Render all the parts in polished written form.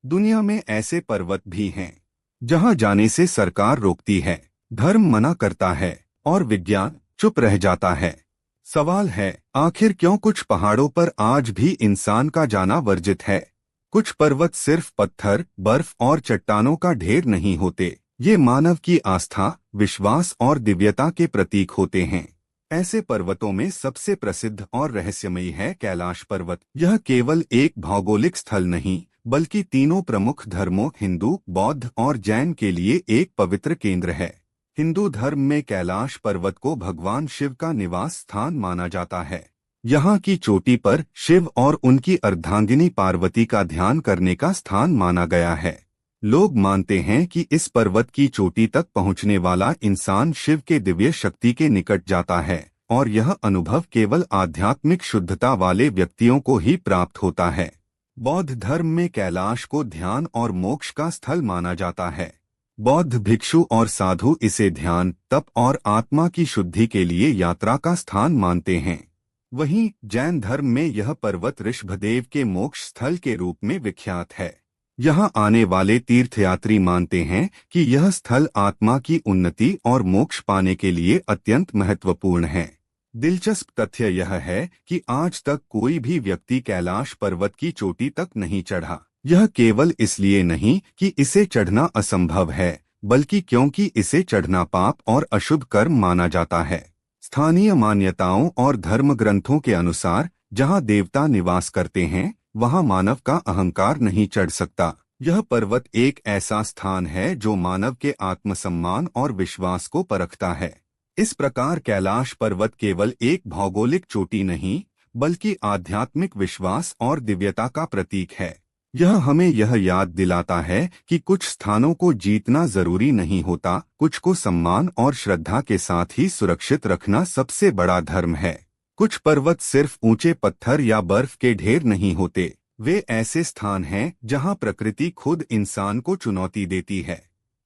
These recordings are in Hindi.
दुनिया में ऐसे पर्वत भी हैं जहां जाने से सरकार रोकती है, धर्म मना करता है और विज्ञान चुप रह जाता है। सवाल है, आखिर क्यों कुछ पहाड़ों पर आज भी इंसान का जाना वर्जित है? कुछ पर्वत सिर्फ पत्थर, बर्फ और चट्टानों का ढेर नहीं होते। ये मानव की आस्था, विश्वास और दिव्यता के प्रतीक होते हैं। ऐसे पर्वतों में सबसे प्रसिद्ध और रहस्यमयी है कैलाश पर्वत। यह केवल एक भौगोलिक स्थल नहीं, बल्कि तीनों प्रमुख धर्मों हिंदू, बौद्ध और जैन के लिए एक पवित्र केंद्र है। हिंदू धर्म में कैलाश पर्वत को भगवान शिव का निवास स्थान माना जाता है। यहाँ की चोटी पर शिव और उनकी अर्धांगिनी पार्वती का ध्यान करने का स्थान माना गया है। लोग मानते हैं कि इस पर्वत की चोटी तक पहुँचने वाला इंसान शिव के दिव्य शक्ति के निकट जाता है और यह अनुभव केवल आध्यात्मिक शुद्धता वाले व्यक्तियों को ही प्राप्त होता है। बौद्ध धर्म में कैलाश को ध्यान और मोक्ष का स्थल माना जाता है। बौद्ध भिक्षु और साधु इसे ध्यान, तप और आत्मा की शुद्धि के लिए यात्रा का स्थान मानते हैं। वहीं जैन धर्म में यह पर्वत ऋषभदेव के मोक्ष स्थल के रूप में विख्यात है। यहाँ आने वाले तीर्थयात्री मानते हैं कि यह स्थल आत्मा की उन्नति और मोक्ष पाने के लिए अत्यंत महत्वपूर्ण है। दिलचस्प तथ्य यह है कि आज तक कोई भी व्यक्ति कैलाश पर्वत की चोटी तक नहीं चढ़ा। यह केवल इसलिए नहीं कि इसे चढ़ना असंभव है, बल्कि क्योंकि इसे चढ़ना पाप और अशुभ कर्म माना जाता है। स्थानीय मान्यताओं और धर्म ग्रंथों के अनुसार जहाँ देवता निवास करते हैं, वहाँ मानव का अहंकार नहीं चढ़ सकता। यह पर्वत एक ऐसा स्थान है जो मानव के आत्मसम्मान और विश्वास को परखता है। इस प्रकार कैलाश पर्वत केवल एक भौगोलिक चोटी नहीं, बल्कि आध्यात्मिक विश्वास और दिव्यता का प्रतीक है। यह हमें यह याद दिलाता है कि कुछ स्थानों को जीतना जरूरी नहीं होता, कुछ को सम्मान और श्रद्धा के साथ ही सुरक्षित रखना सबसे बड़ा धर्म है। कुछ पर्वत सिर्फ ऊंचे पत्थर या बर्फ के ढेर नहीं होते, वे ऐसे स्थान हैं जहां प्रकृति खुद इंसान को चुनौती देती है।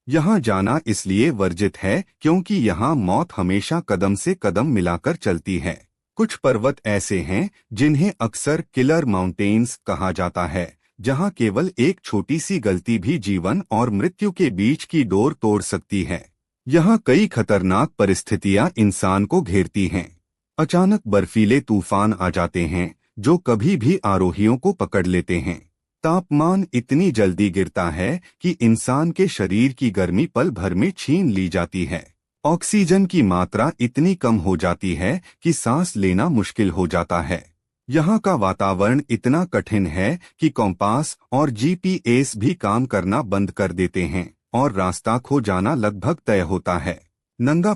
यहाँ जाना इसलिए वर्जित है क्योंकि यहाँ मौत हमेशा कदम से कदम मिलाकर चलती है। कुछ पर्वत ऐसे हैं जिन्हें अक्सर किलर माउंटेन्स कहा जाता है, जहाँ केवल एक छोटी सी गलती भी जीवन और मृत्यु के बीच की डोर तोड़ सकती है। यहाँ कई खतरनाक परिस्थितियाँ इंसान को घेरती हैं। अचानक बर्फीले तूफान आ जाते हैं जो कभी भी आरोहियों को पकड़ लेते हैं। तापमान इतनी जल्दी गिरता है कि इंसान के शरीर की गर्मी पल भर में छीन ली जाती है। ऑक्सीजन की मात्रा इतनी कम हो जाती है कि सांस लेना मुश्किल हो जाता है। यहाँ का वातावरण इतना कठिन है कि कॉम्पास और जीपीएस भी काम करना बंद कर देते हैं और रास्ता खो जाना लगभग तय होता है। नंगा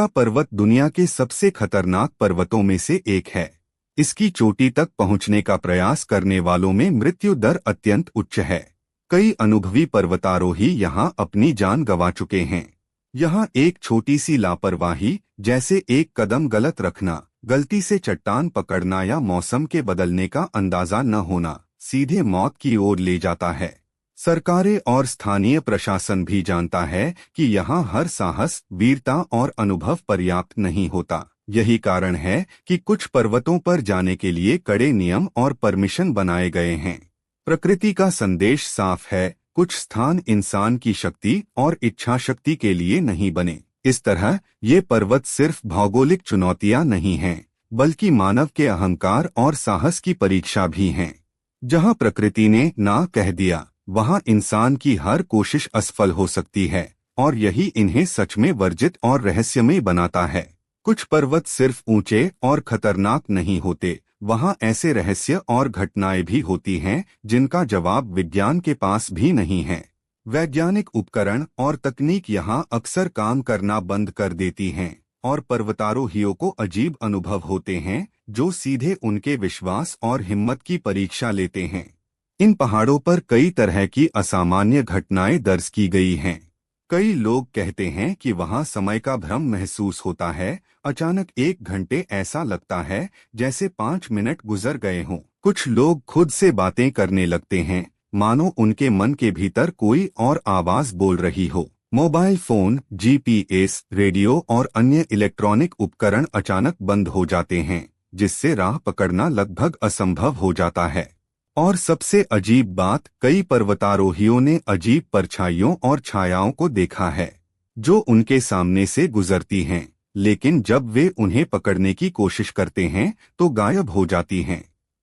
पर्वत दुनिया के सबसे खतरनाक पर्वतों में से एक है। इसकी चोटी तक पहुंचने का प्रयास करने वालों में मृत्यु दर अत्यंत उच्च है। कई अनुभवी पर्वतारोही यहाँ अपनी जान गंवा चुके हैं। यहाँ एक छोटी सी लापरवाही, जैसे एक कदम गलत रखना, गलती से चट्टान पकड़ना या मौसम के बदलने का अंदाजा न होना, सीधे मौत की ओर ले जाता है। सरकारें और स्थानीय प्रशासन भी जानता है कि यहाँ हर साहस, वीरता और अनुभव पर्याप्त नहीं होता। यही कारण है कि कुछ पर्वतों पर जाने के लिए कड़े नियम और परमिशन बनाए गए हैं। प्रकृति का संदेश साफ है, कुछ स्थान इंसान की शक्ति और इच्छा शक्ति के लिए नहीं बने। इस तरह ये पर्वत सिर्फ भौगोलिक चुनौतियां नहीं हैं, बल्कि मानव के अहंकार और साहस की परीक्षा भी हैं। जहां प्रकृति ने ना कह दिया, वहां इंसान की हर कोशिश असफल हो सकती है, और यही इन्हें सच में वर्जित और रहस्यमय बनाता है। कुछ पर्वत सिर्फ ऊंचे और खतरनाक नहीं होते, वहां ऐसे रहस्य और घटनाएं भी होती हैं जिनका जवाब विज्ञान के पास भी नहीं है। वैज्ञानिक उपकरण और तकनीक यहाँ अक्सर काम करना बंद कर देती हैं, और पर्वतारोहियों को अजीब अनुभव होते हैं जो सीधे उनके विश्वास और हिम्मत की परीक्षा लेते हैं। इन पहाड़ों पर कई तरह की असामान्य घटनाएं दर्ज की गई हैं। कई लोग कहते हैं कि वहां समय का भ्रम महसूस होता है। अचानक एक घंटे ऐसा लगता है जैसे 5 मिनट गुजर गए हों। कुछ लोग खुद से बातें करने लगते हैं, मानो उनके मन के भीतर कोई और आवाज बोल रही हो। मोबाइल फोन, जीपीएस, रेडियो और अन्य इलेक्ट्रॉनिक उपकरण अचानक बंद हो जाते हैं, जिससे राह पकड़ना लगभग असंभव हो जाता है। और सबसे अजीब बात, कई पर्वतारोहियों ने अजीब परछाइयों और छायाओं को देखा है जो उनके सामने से गुजरती हैं, लेकिन जब वे उन्हें पकड़ने की कोशिश करते हैं तो गायब हो जाती हैं।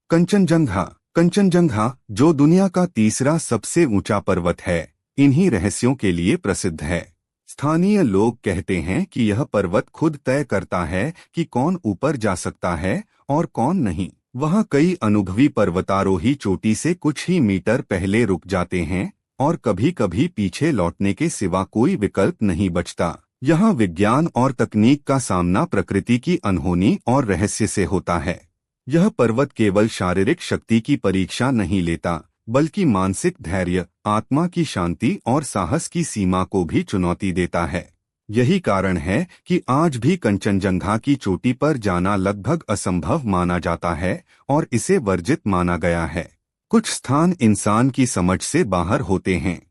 कंचनजंगा कंचनजंगा, जो दुनिया का तीसरा सबसे ऊंचा पर्वत है, इन्हीं रहस्यों के लिए प्रसिद्ध है। स्थानीय लोग कहते हैं कि यह पर्वत खुद तय करता है कि कौन ऊपर जा सकता है और कौन नहीं। वहाँ कई अनुभवी पर्वतारोही चोटी से कुछ ही मीटर पहले रुक जाते हैं और कभी कभी पीछे लौटने के सिवा कोई विकल्प नहीं बचता। यहाँ विज्ञान और तकनीक का सामना प्रकृति की अनहोनी और रहस्य से होता है। यह पर्वत केवल शारीरिक शक्ति की परीक्षा नहीं लेता, बल्कि मानसिक धैर्य, आत्मा की शांति और साहस की सीमा को भी चुनौती देता है। यही कारण है कि आज भी कंचनजंगा की चोटी पर जाना लगभग असंभव माना जाता है और इसे वर्जित माना गया है। कुछ स्थान इंसान की समझ से बाहर होते हैं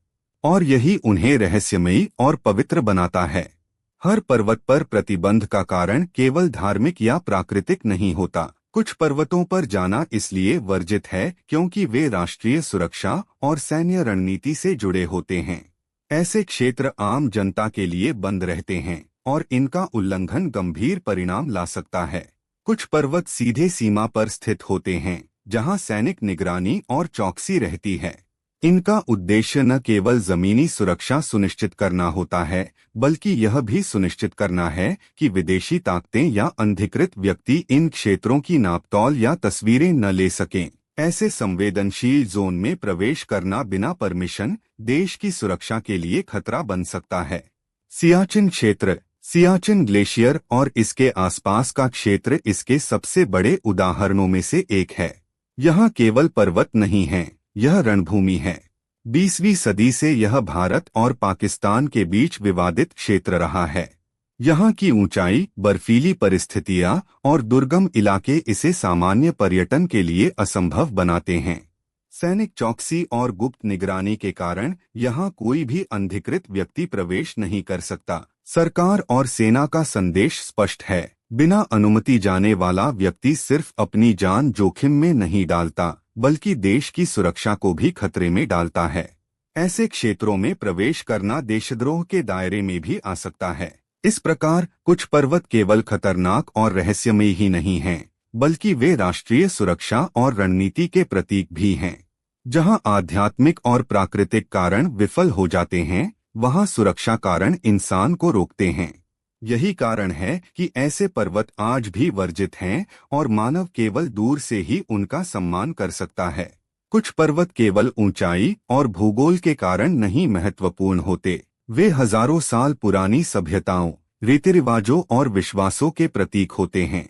और यही उन्हें रहस्यमयी और पवित्र बनाता है। हर पर्वत पर प्रतिबंध का कारण केवल धार्मिक या प्राकृतिक नहीं होता। कुछ पर्वतों पर जाना इसलिए वर्जित है क्योंकि वे राष्ट्रीय सुरक्षा और सैन्य रणनीति से जुड़े होते हैं। ऐसे क्षेत्र आम जनता के लिए बंद रहते हैं और इनका उल्लंघन गंभीर परिणाम ला सकता है। कुछ पर्वत सीधे सीमा पर स्थित होते हैं, जहां सैनिक निगरानी और चौकसी रहती है। इनका उद्देश्य न केवल जमीनी सुरक्षा सुनिश्चित करना होता है, बल्कि यह भी सुनिश्चित करना है कि विदेशी ताकतें या अनधिकृत व्यक्ति इन क्षेत्रों की नापतौल या तस्वीरें न ले सकें। ऐसे संवेदनशील जोन में प्रवेश करना बिना परमिशन देश की सुरक्षा के लिए खतरा बन सकता है। सियाचिन क्षेत्र, सियाचिन ग्लेशियर और इसके आसपास का क्षेत्र इसके सबसे बड़े उदाहरणों में से एक है। यहाँ केवल पर्वत नहीं है, यह रणभूमि है। 20वीं सदी से यह भारत और पाकिस्तान के बीच विवादित क्षेत्र रहा है। यहाँ की ऊंचाई, बर्फीली परिस्थितियाँ और दुर्गम इलाके इसे सामान्य पर्यटन के लिए असंभव बनाते हैं। सैनिक चौकसी और गुप्त निगरानी के कारण यहाँ कोई भी अनधिकृत व्यक्ति प्रवेश नहीं कर सकता। सरकार और सेना का संदेश स्पष्ट है, बिना अनुमति जाने वाला व्यक्ति सिर्फ अपनी जान जोखिम में नहीं डालता, बल्कि देश की सुरक्षा को भी खतरे में डालता है। ऐसे क्षेत्रों में प्रवेश करना देशद्रोह के दायरे में भी आ सकता है। इस प्रकार कुछ पर्वत केवल खतरनाक और रहस्यमयी ही नहीं हैं, बल्कि वे राष्ट्रीय सुरक्षा और रणनीति के प्रतीक भी हैं। जहां आध्यात्मिक और प्राकृतिक कारण विफल हो जाते हैं, वहां सुरक्षा कारण इंसान को रोकते हैं। यही कारण है कि ऐसे पर्वत आज भी वर्जित हैं और मानव केवल दूर से ही उनका सम्मान कर सकता है। कुछ पर्वत केवल ऊंचाई और भूगोल के कारण नहीं महत्वपूर्ण होते, वे हजारों साल पुरानी सभ्यताओं, रीति रिवाजों और विश्वासों के प्रतीक होते हैं।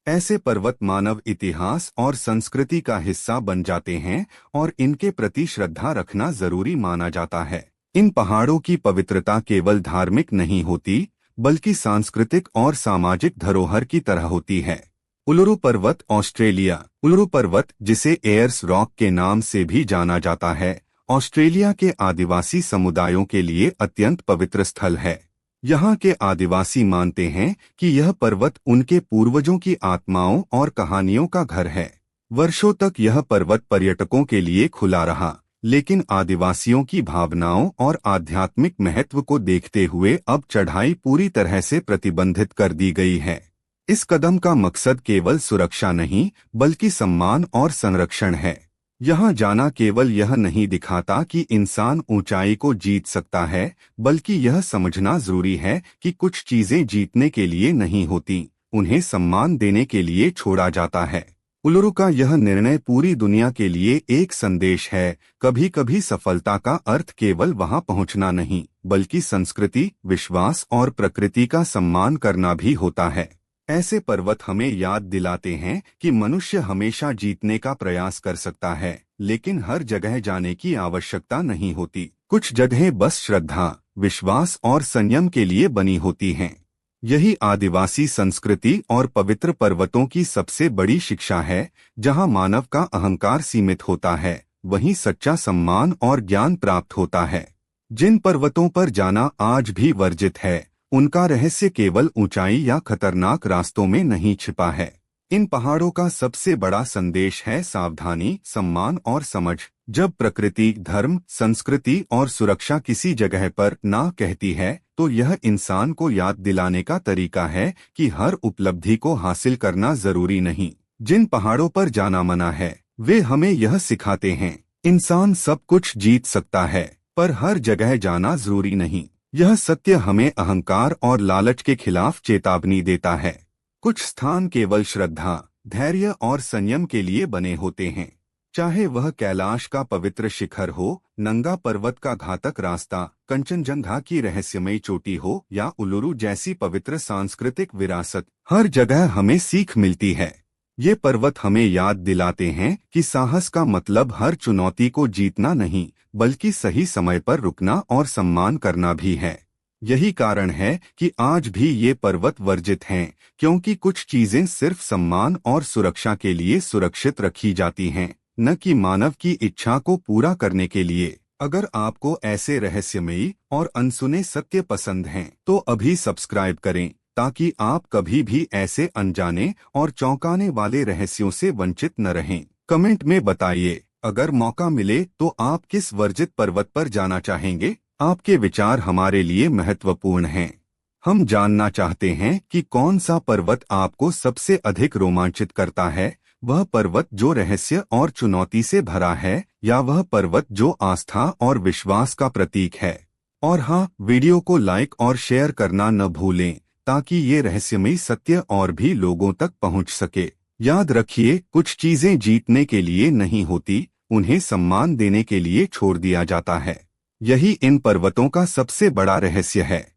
ऐसे पर्वत मानव इतिहास और संस्कृति का हिस्सा बन जाते हैं और इनके प्रति श्रद्धा रखना जरूरी माना जाता है। इन पहाड़ों की पवित्रता केवल धार्मिक नहीं होती, बल्कि सांस्कृतिक और सामाजिक धरोहर की तरह होती है। उलुरु पर्वत, ऑस्ट्रेलिया। उलुरु पर्वत, जिसे एयर्स रॉक के नाम से भी जाना जाता है, ऑस्ट्रेलिया के आदिवासी समुदायों के लिए अत्यंत पवित्र स्थल है। यहाँ के आदिवासी मानते हैं कि यह पर्वत उनके पूर्वजों की आत्माओं और कहानियों का घर है। वर्षों तक यह पर्वत पर्यटकों के लिए खुला रहा, लेकिन आदिवासियों की भावनाओं और आध्यात्मिक महत्व को देखते हुए अब चढ़ाई पूरी तरह से प्रतिबंधित कर दी गई है। इस कदम का मकसद केवल सुरक्षा नहीं, बल्कि सम्मान और संरक्षण है। यहाँ जाना केवल यह नहीं दिखाता कि इंसान ऊंचाई को जीत सकता है, बल्कि यह समझना जरूरी है कि कुछ चीजें जीतने के लिए नहीं होती, उन्हें सम्मान देने के लिए छोड़ा जाता है। उलुरु का यह निर्णय पूरी दुनिया के लिए एक संदेश है। कभी कभी सफलता का अर्थ केवल वहां पहुंचना नहीं, बल्कि संस्कृति, विश्वास और प्रकृति का सम्मान करना भी होता है। ऐसे पर्वत हमें याद दिलाते हैं कि मनुष्य हमेशा जीतने का प्रयास कर सकता है, लेकिन हर जगह जाने की आवश्यकता नहीं होती। कुछ जगहें बस श्रद्धा, विश्वास और संयम के लिए बनी होती हैं। यही आदिवासी संस्कृति और पवित्र पर्वतों की सबसे बड़ी शिक्षा है। जहां मानव का अहंकार सीमित होता है, वहीं सच्चा सम्मान और ज्ञान प्राप्त होता है। जिन पर्वतों पर जाना आज भी वर्जित है, उनका रहस्य केवल ऊंचाई या खतरनाक रास्तों में नहीं छिपा है। इन पहाड़ों का सबसे बड़ा संदेश है सावधानी, सम्मान और समझ। जब प्रकृति, धर्म, संस्कृति और सुरक्षा किसी जगह पर ना कहती है, तो यह इंसान को याद दिलाने का तरीका है कि हर उपलब्धि को हासिल करना जरूरी नहीं। जिन पहाड़ों पर जाना मना है, वे हमें यह सिखाते हैं, इंसान सब कुछ जीत सकता है, पर हर जगह जाना जरूरी नहीं। यह सत्य हमें अहंकार और लालच के खिलाफ चेतावनी देता है। कुछ स्थान केवल श्रद्धा, धैर्य और संयम के लिए बने होते हैं। चाहे वह कैलाश का पवित्र शिखर हो, नंगा पर्वत का घातक रास्ता, कंचनजंगा की रहस्यमयी चोटी हो या उलुरु जैसी पवित्र सांस्कृतिक विरासत, हर जगह हमें सीख मिलती है। ये पर्वत हमें याद दिलाते हैं कि साहस का मतलब हर चुनौती को जीतना नहीं, बल्कि सही समय पर रुकना और सम्मान करना भी है। यही कारण है कि आज भी ये पर्वत वर्जित हैं, क्योंकि कुछ चीजें सिर्फ सम्मान और सुरक्षा के लिए सुरक्षित रखी जाती हैं, न कि मानव की इच्छा को पूरा करने के लिए। अगर आपको ऐसे रहस्यमयी और अनसुने सत्य पसंद हैं, तो अभी सब्सक्राइब करें, ताकि आप कभी भी ऐसे अनजाने और चौंकाने वाले रहस्यों से वंचित न रहें। कमेंट में बताइए, अगर मौका मिले तो आप किस वर्जित पर्वत पर जाना चाहेंगे? आपके विचार हमारे लिए महत्वपूर्ण हैं। हम जानना चाहते हैं कि कौन सा पर्वत आपको सबसे अधिक रोमांचित करता है, वह पर्वत जो रहस्य और चुनौती से भरा है, या वह पर्वत जो आस्था और विश्वास का प्रतीक है। और हाँ, वीडियो को लाइक और शेयर करना न भूलें, ताकि ये रहस्यमयी सत्य और भी लोगों तक पहुंच सके। याद रखिए, कुछ चीजें जीतने के लिए नहीं होती, उन्हें सम्मान देने के लिए छोड़ दिया जाता है। यही इन पर्वतों का सबसे बड़ा रहस्य है।